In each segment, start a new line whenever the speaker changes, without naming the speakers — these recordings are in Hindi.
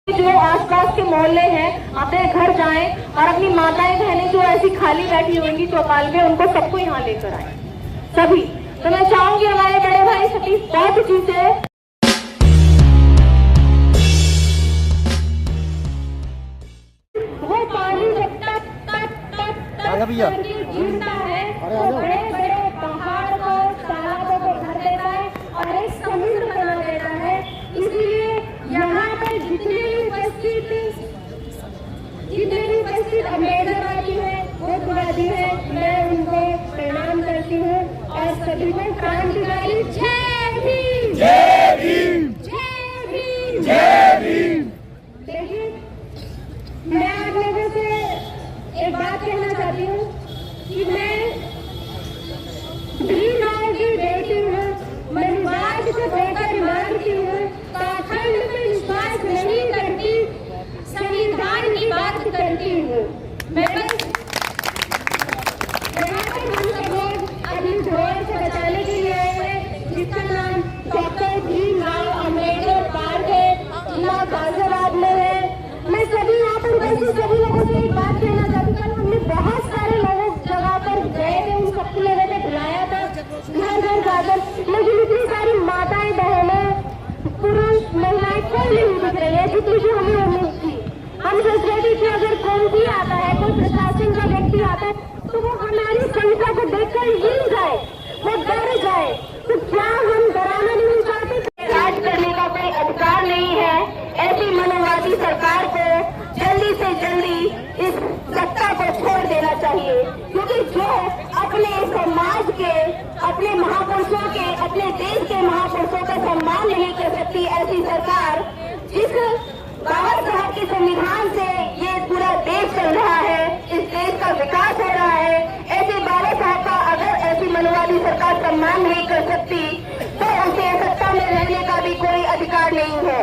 जो आसपास के मोहल्ले हैं अपने घर जाएं और अपनी माताएं बहनें जो ऐसी खाली बैठी होंगी चौपाल में उनको सबको यहाँ लेकर आए सभी। तो मैं चाहूंगी हमारे बड़े भाई सतीश बहुत जी से वो पानी जब तक गिरता है तो बड़े बड़े पहाड़ को तालाबों को भर देता है और एक समुद्र बना देता है। इसलिए यहाँ पर जितने भी उपस्थित अम्बेडकरवादी है बुद्धवादी है मैं उनको प्रणाम करती हूँ और सभी को क्रांतिकारी जय भीम जय भीम जय भीम जय भीम। देखिए मैं आप लोगों से एक बात कहना चाहती हूँ कि मैं भीमराव की बेटी हूँ, मनुवाद को देकर मानती हूँ, पाखंड में विश्वास नहीं करती, संविधान की बात करती हूँ। मैं यहाँ पर हम सब लोग अपनी धरोहर से बचाने के लिए आए हैं जिसका नाम डॉक्टर भीमराव अम्बेडकर पार्क है, जिला गाजियाबाद में है। मैं सभी यहाँ पर उपस्थित सभी लोगों से एक बात कहना चाहती हूँ, हमने बहुत सारे लोगों जगह पर गए थे, उन सबको लोगों को बुलाया था घर घर जाकर, लेकिन इतनी सारी माताएं बहनें पुरुष महिलाएं कोई नहीं दिख रही है जितनी की हमें उम्मीद थी। हम सोच रहे थे कि अगर कोई भी आता है, कोई प्रशासन का व्यक्ति आता है तो वो हमारी संख्या को देखकर हिल जाए, वो डर जाए। तो क्या हम डराना नहीं चाहते? राज करने का कोई अधिकार नहीं है। ऐसी मनोवादी सरकार को जल्दी से जल्दी इस सत्ता को छोड़ देना चाहिए, क्योंकि जो अपने समाज के, अपने महापुरुषों के, अपने देश के महापुरुषों का सम्मान नहीं कर सकती ऐसी सरकार, जिस बाबा साहब के संविधान से ये पूरा देश चल रहा है, इस देश का विकास हो रहा है, ऐसे बाबा साहब का अगर ऐसी मनोवादी सरकार सम्मान नहीं कर सकती तो उसे सत्ता में रहने का भी कोई अधिकार नहीं है।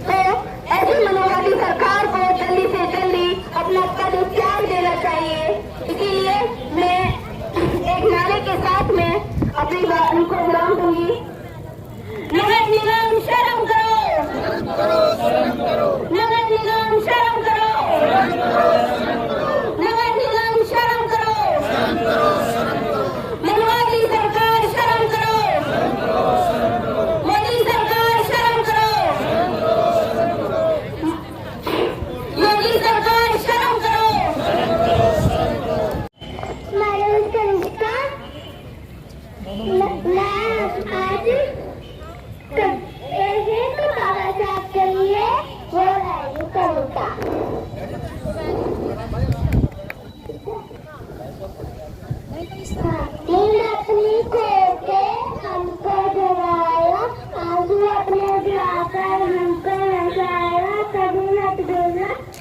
तो ऐसी मनोवादी सरकार को जल्दी से जल्दी अपना पद त्याग देना चाहिए। इसीलिए मैं एक नारे के साथ में अपनी उनको विराम दूंगी। नगर निगम शर्म करो, नगर निगम शर्म करो, नगर निगम शर्म करो, मनोवादी सरकार शर्म करो, मोदी सरकार शर्म करो, योगी सरकार शर्म करो।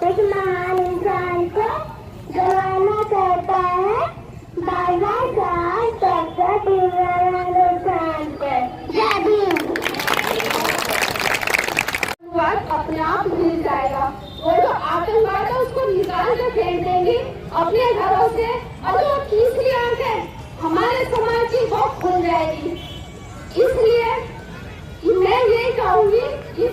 एक महान इंसान को जवाना करता है बाबा साहब डॉक्टर भीमराव अम्बेडकर। जय भीम। अपने आप मिल जाएगा, वो जो आतंकवाद है उसको निकाल के फेंक देंगी अपने घरों से, और जो तीसरी आंख है हमारे समाज की वो खुल जाएगी। इसलिए मैं यही कहूंगी कि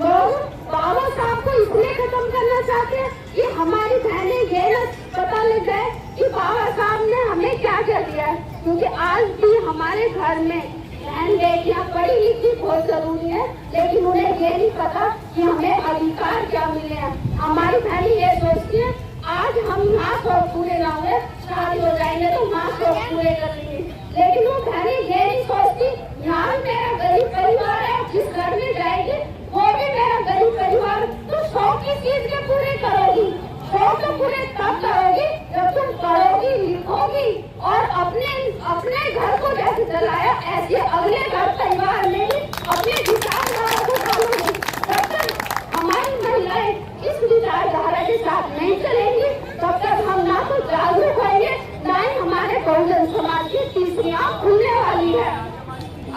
लोग बाबा साहब को इसलिए खत्म करना चाहते हैं कि हमारी बहनें ये न पता लग जाए कि बाबा साहब ने हमें क्या क्या दिया है, क्योंकि आज भी हमारे घर में बहन बेटियां पढ़ी लिखी बहुत जरूरी है, लेकिन उन्हें ये नहीं पता कि हमें अधिकार क्या मिले हैं। हमारी बहनें ये सोचती है आज हम यहाँ शौक पूरे ना हुए, शादी हो जाएंगे तो वहाँ शौक पूरे कर लेंगे, लेकिन वो बहनें ये नहीं सोचती यहाँ मेरा गरीब परिवार है, जिस घर में जाएगी वो भी मेरा गरीब परिवार, तो शौक किस चीज के पूरे करोगी? शौक तो पूरे तब करोगी जब तुम पढ़ोगी लिखोगी और अपने घर को जैसे चलाया ऐसे अगले घर परिवार में भी अपने विचारधारा को चलोगी। तब तक हमारी महिलाएं इस विचारधारा के साथ नहीं चलेंगी, तब तक हम ना तो जागरूक होंगे, ना ही हमारे बहुजन समाज की तीसरी आंख खुलने वाली है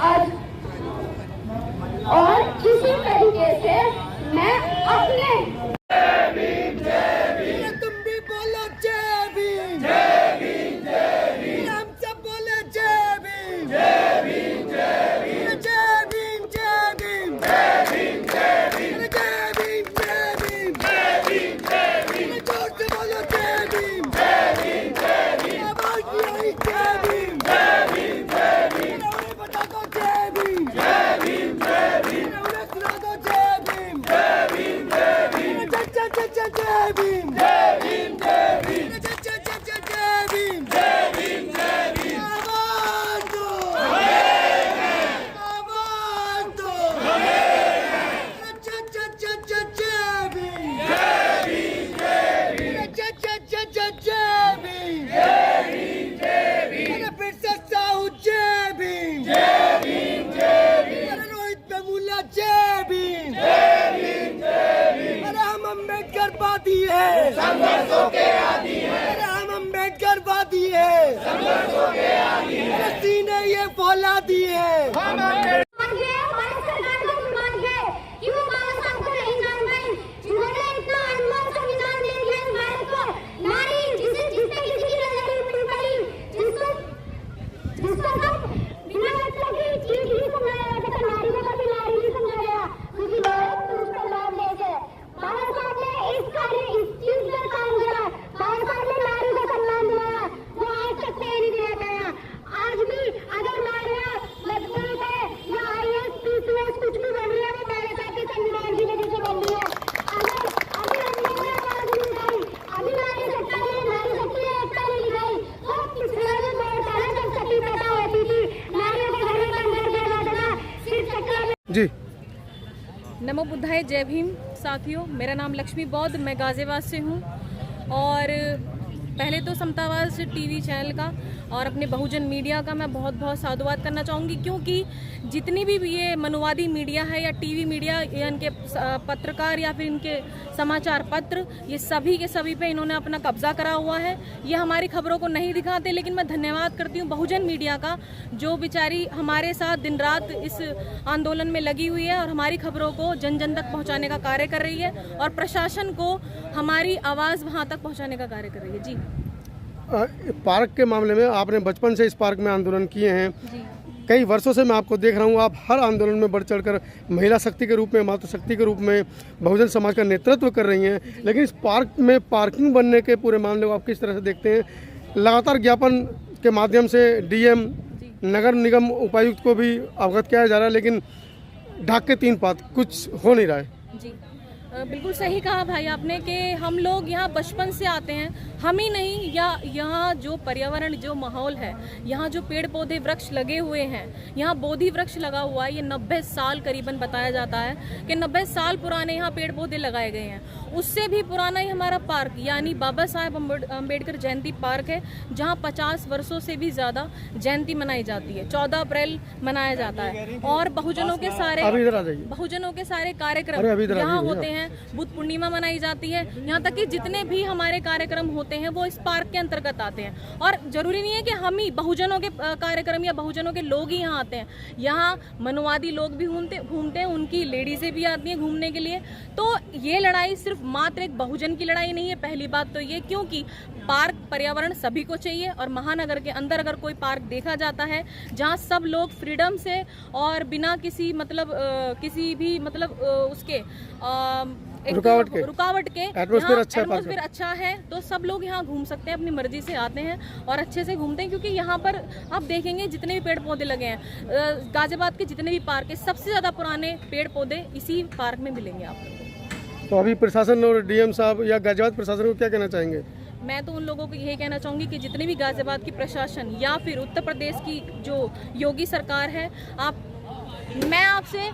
आज। और इसी तरीके से मैं अपने
तुम भी बोलो जय भीम जय भीम जय भीम, हम सब बोले जय भीम जय भीम जय भीम जय भीम जय भीम जय भीम जय भीम जय अम्बेडकरवादी है, संघर्षों के आदी है। हम अम्बेडकरवादी है, संघर्षों के आदी है। सीने ये फौलादी है।
जी
नमो बुद्धाय, जय भीम साथियों। मेरा नाम लक्ष्मी बौद्ध, मैं गाजियाबाद से हूँ। और पहले तो समतावाद टीवी चैनल का और अपने बहुजन मीडिया का मैं बहुत बहुत साधुवाद करना चाहूँगी, क्योंकि जितनी भी ये मनुवादी मीडिया है या टीवी मीडिया या इनके पत्रकार या फिर इनके समाचार पत्र, ये सभी के सभी पे इन्होंने अपना कब्जा करा हुआ है। ये हमारी खबरों को नहीं दिखाते, लेकिन मैं धन्यवाद करती हूँ बहुजन मीडिया का, जो बेचारी हमारे साथ दिन रात इस आंदोलन में लगी हुई है और हमारी खबरों को जन जन तक पहुँचाने का कार्य कर रही है और प्रशासन को हमारी आवाज़ वहाँ तक पहुँचाने का कार्य कर रही है। जी,
पार्क के मामले में आपने बचपन से इस पार्क में आंदोलन किए हैं।
जी,
कई वर्षों से मैं आपको देख रहा हूँ, आप हर आंदोलन में बढ़ चढ़कर महिला शक्ति के रूप में, मातृशक्ति के रूप में बहुजन समाज का नेतृत्व कर रही हैं। लेकिन इस पार्क में पार्किंग बनने के पूरे मामले को आप किस तरह से देखते हैं? लगातार ज्ञापन के माध्यम से डीएम, नगर निगम उपायुक्त को भी अवगत किया जा रहा है, लेकिन ढाक के तीन पात, कुछ हो नहीं रहा है।
जी, बिल्कुल सही कहा भाई आपने कि हम लोग यहाँ बचपन से आते हैं, हम ही नहीं, या यहाँ जो पर्यावरण, जो माहौल है, यहाँ जो पेड़ पौधे वृक्ष लगे हुए हैं, यहाँ बोधि वृक्ष लगा हुआ है, ये 90 साल करीबन बताया जाता है कि 90 साल पुराने यहाँ पेड़ पौधे लगाए गए हैं। उससे भी पुराना ही हमारा पार्क यानी बाबा साहेब अम्बेडकर जयंती पार्क है, जहाँ 50 वर्षों से भी ज़्यादा जयंती मनाई जाती है। 14 अप्रैल मनाया जाता है और बहुजनों के सारे कार्यक्रम यहाँ होते हैं। बुद्ध पूर्णिमा मनाई जाती है, यहाँ तक कि जितने भी हमारे कार्यक्रम होते हैं वो इस पार्क के अंतर्गत आते हैं। और जरूरी नहीं है कि हम ही बहुजनों के कार्यक्रम या बहुजनों के लोग ही यहाँ आते हैं, यहाँ मनुवादी लोग भी घूमते हैं, उनकी लेडीजें भी आती हैं घूमने के लिए। तो ये लड़ाई सिर्फ मात्र एक बहुजन की लड़ाई नहीं है, पहली बात तो ये, क्योंकि पार्क पर्यावरण सभी को चाहिए और महानगर के अंदर अगर कोई पार्क देखा जाता है जहाँ सब लोग फ्रीडम से और बिना किसी उसके रुकावट के एटमॉस्फेयर अच्छा है, तो सब लोग यहाँ घूम सकते हैं, अपनी मर्जी से आते हैं और अच्छे से घूमते हैं। क्योंकि यहाँ पर आप देखेंगे जितने भी पेड़ पौधे लगे हैं, गाजियाबाद के जितने भी पार्क है, सबसे ज़्यादा पुराने पेड़ पौधे इसी पार्क में मिलेंगे आपको।
तो अभी प्रशासन और डीएम साहब या गाजियाबाद प्रशासन को क्या कहना चाहेंगे?
मैं तो उन लोगों को यही कहना चाहूँगी कि जितने भी गाजियाबाद की प्रशासन या फिर उत्तर प्रदेश की जो योगी सरकार है, मैं आपसे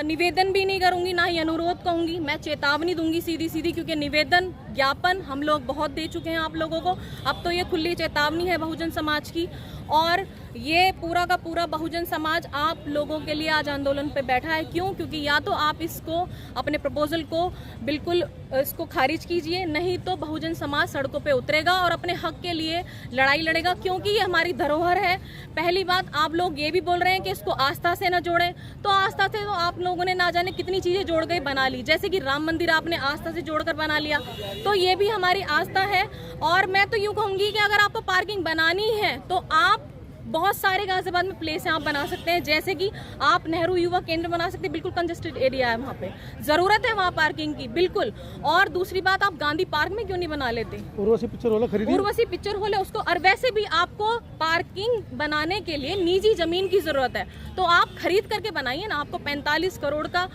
निवेदन भी नहीं करूंगी, ना ही अनुरोध कहूंगी, मैं चेतावनी दूंगी सीधी, क्योंकि निवेदन ज्ञापन हम लोग बहुत दे चुके हैं आप लोगों को। अब तो ये खुली चेतावनी है बहुजन समाज की, और ये पूरा का पूरा बहुजन समाज आप लोगों के लिए आज आंदोलन पे बैठा है। क्यों? क्योंकि या तो आप इसको, अपने प्रपोजल को बिल्कुल इसको खारिज कीजिए, नहीं तो बहुजन समाज सड़कों पे उतरेगा और अपने हक के लिए लड़ाई लड़ेगा, क्योंकि ये हमारी धरोहर है। पहली बात, आप लोग ये भी बोल रहे हैं कि इसको आस्था से न जोड़ें, तो आस्था से तो आप लोगों ने ना जाने कितनी चीज़ें जोड़ के बना ली, जैसे कि राम मंदिर आपने आस्था से जोड़कर बना लिया, तो ये भी हमारी आस्था है। और मैं तो यूँ कहूँगी कि अगर आपको पार्किंग बनानी है तो आप बहुत सारे गाजियाबाद में प्लेस हैं, आप बना सकते हैं। जैसे कि आप नेहरू युवा केंद्र बना सकते हैं, बिल्कुल कंजेस्टेड एरिया है वहाँ पे, जरूरत है वहाँ पार्किंग की, बिल्कुल। और दूसरी बात, आप गांधी पार्क में क्यों नहीं बना लेते?
उर्वशी पिक्चर हॉल खरीदिए,
उर्वशी पिक्चर हॉल है उसको। और वैसे भी आपको पार्किंग बनाने के लिए निजी जमीन की जरूरत है, तो आप खरीद करके बनाइए ना। आपको 45 करोड़ का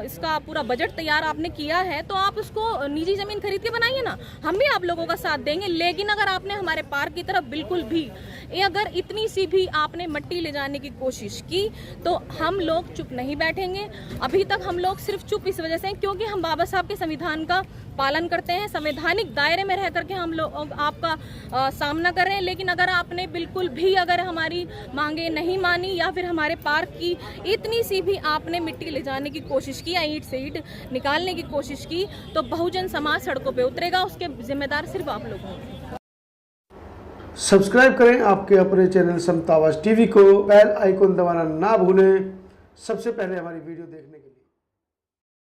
इसका पूरा बजट तैयार आपने किया है, तो आप उसको निजी जमीन खरीद के बनाइए ना। हम भी आप लोगों का साथ देंगे। लेकिन अगर आपने हमारे पार्क की तरफ बिल्कुल भी अगर इतनी सी भी आपने मिट्टी ले जाने की कोशिश की, तो हम लोग चुप नहीं बैठेंगे। अभी तक हम लोग सिर्फ चुप इस वजह से हैं क्योंकि हम बाबा साहब के संविधान का पालन करते हैं, संवैधानिक दायरे में रह करके हम लोग आपका सामना कर रहे हैं। लेकिन अगर आपने बिल्कुल भी अगर हमारी मांगे नहीं मानी, या फिर हमारे पार्क की इतनी सी भी आपने मिट्टी ले जाने की कोशिश की या ईंट से ईंट निकालने की कोशिश की, तो बहुजन समाज सड़कों पे उतरेगा। उसके जिम्मेदार सिर्फ आप लोग होंगे।
सब्सक्राइब करें आपके अपने चैनल समता आवाज़ टीवी को, बेल आइकन दबाना ना भूलें सबसे पहले हमारी वीडियो देखने के लिए।